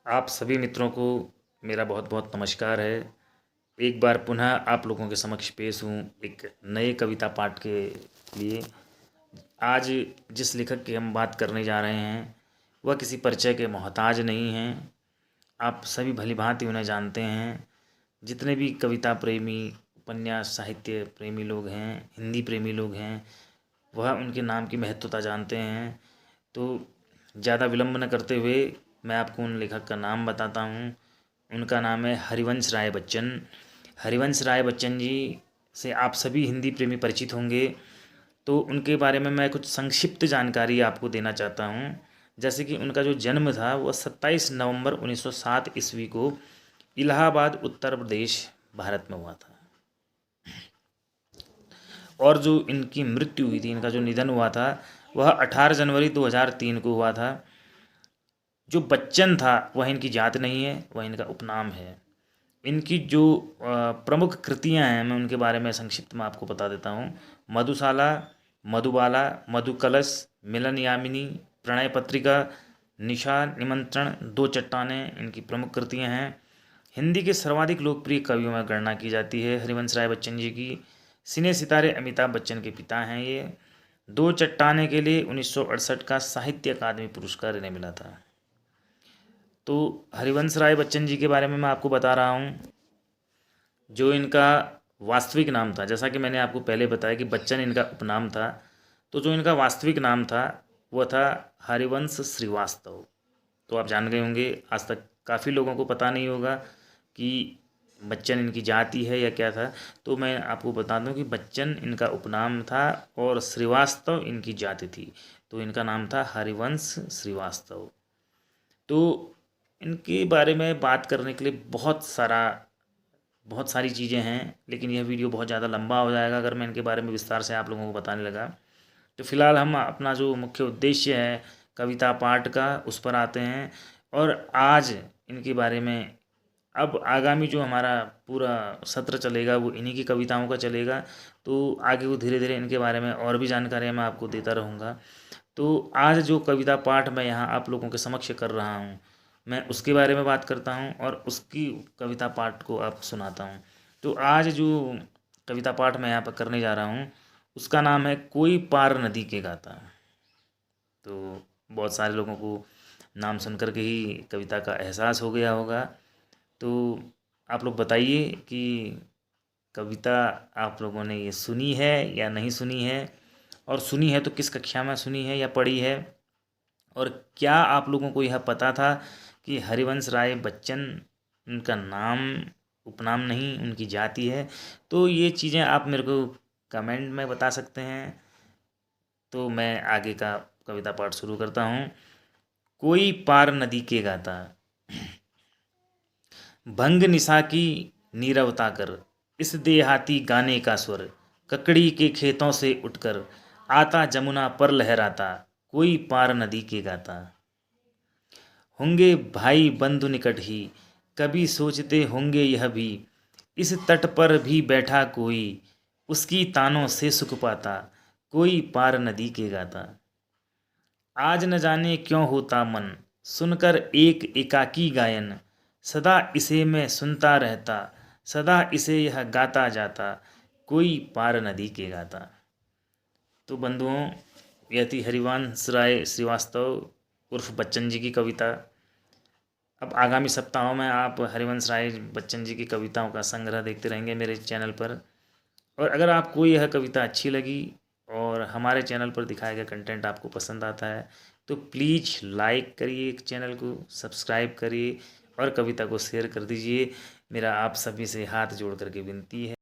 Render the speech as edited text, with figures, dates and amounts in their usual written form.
आप सभी मित्रों को मेरा बहुत बहुत नमस्कार है। एक बार पुनः आप लोगों के समक्ष पेश हूँ एक नए कविता पाठ के लिए। आज जिस लेखक की हम बात करने जा रहे हैं वह किसी परिचय के मोहताज नहीं हैं। आप सभी भली भांति उन्हें जानते हैं। जितने भी कविता प्रेमी, उपन्यास साहित्य प्रेमी लोग हैं, हिंदी प्रेमी लोग हैं, वह उनके नाम की महत्वता जानते हैं। तो ज़्यादा विलंब न करते हुए मैं आपको उन लेखक का नाम बताता हूँ। उनका नाम है हरिवंश राय बच्चन। हरिवंश राय बच्चन जी से आप सभी हिंदी प्रेमी परिचित होंगे। तो उनके बारे में मैं कुछ संक्षिप्त जानकारी आपको देना चाहता हूँ। जैसे कि उनका जो जन्म था वह 27 नवंबर 1907 ईस्वी को इलाहाबाद उत्तर प्रदेश भारत में हुआ था। और जो इनकी मृत्यु हुई थी, इनका जो निधन हुआ था वह 18 जनवरी 2003 को हुआ था। जो बच्चन था वह इनकी जात नहीं है, वह इनका उपनाम है। इनकी जो प्रमुख कृतियां हैं मैं उनके बारे में संक्षिप्त में आपको बता देता हूँ। मधुशाला, मधुबाला, मधुकलश, मिलन यामिनी, प्रणय पत्रिका, निशा निमंत्रण, दो चट्टानें इनकी प्रमुख कृतियां हैं। हिंदी के सर्वाधिक लोकप्रिय कवियों में गणना की जाती है हरिवंश राय बच्चन जी की। सिने सितारे अमिताभ बच्चन के पिता हैं ये। दो चट्टाने के लिए 1968 का साहित्य अकादमी पुरस्कार इन्हें मिला था। तो हरिवंश राय बच्चन जी के बारे में मैं आपको बता रहा हूँ। जो इनका वास्तविक नाम था, जैसा कि मैंने आपको पहले बताया कि बच्चन इनका उपनाम था, तो जो इनका वास्तविक नाम था वह था हरिवंश श्रीवास्तव। तो आप जान गए होंगे। आज तक काफ़ी लोगों को पता नहीं होगा कि बच्चन इनकी जाति है या क्या था। तो मैं आपको बता दूं कि बच्चन इनका उपनाम था और श्रीवास्तव इनकी जाति थी। तो इनका नाम था हरिवंश श्रीवास्तव। तो इनके बारे में बात करने के लिए बहुत सारी चीज़ें हैं, लेकिन यह वीडियो बहुत ज़्यादा लंबा हो जाएगा अगर मैं इनके बारे में विस्तार से आप लोगों को बताने लगा। तो फिलहाल हम अपना जो मुख्य उद्देश्य है कविता पाठ का उस पर आते हैं। और आज इनके बारे में, अब आगामी जो हमारा पूरा सत्र चलेगा वो इन्हीं की कविताओं का चलेगा। तो आगे वो धीरे धीरे इनके बारे में और भी जानकारियाँ मैं आपको देता रहूँगा। तो आज जो कविता पाठ मैं यहाँ आप लोगों के समक्ष कर रहा हूँ, मैं उसके बारे में बात करता हूँ और उसकी कविता पाठ को आप सुनाता हूँ। तो आज जो कविता पाठ मैं यहाँ पर करने जा रहा हूँ उसका नाम है कोई पार नदी के गाता। तो बहुत सारे लोगों को नाम सुन कर के ही कविता का एहसास हो गया होगा। तो आप लोग बताइए कि कविता आप लोगों ने ये सुनी है या नहीं सुनी है, और सुनी है तो किस कक्षा में सुनी है या पढ़ी है, और क्या आप लोगों को यह पता था कि हरिवंश राय बच्चन उनका नाम उपनाम नहीं उनकी जाति है। तो ये चीज़ें आप मेरे को कमेंट में बता सकते हैं। तो मैं आगे का कविता पाठ शुरू करता हूँ। कोई पार नदी के गाता। भंग निशा की नीरवता कर, इस देहाती गाने का स्वर, ककड़ी के खेतों से उठकर आता जमुना पर लहराता, कोई पार नदी के गाता। होंगे भाई बंधु निकट ही, कभी सोचते होंगे यह भी, इस तट पर भी बैठा कोई, उसकी तानों से सुख पाता, कोई पार नदी के गाता। आज न जाने क्यों होता मन, सुनकर एक एकाकी गायन, सदा इसे मैं सुनता रहता, सदा इसे यह गाता जाता, कोई पार नदी के गाता। तो बंधुओं, यह थी हरिवंश राय श्रीवास्तव उर्फ बच्चन जी की कविता। अब आगामी सप्ताहों में आप हरिवंश राय बच्चन जी की कविताओं का संग्रह देखते रहेंगे मेरे चैनल पर। और अगर आपको यह कविता अच्छी लगी और हमारे चैनल पर दिखाया गया कंटेंट आपको पसंद आता है तो प्लीज़ लाइक करिए, चैनल को सब्सक्राइब करिए और कविता को शेयर कर दीजिए। मेरा आप सभी से हाथ जोड़ करके विनती है।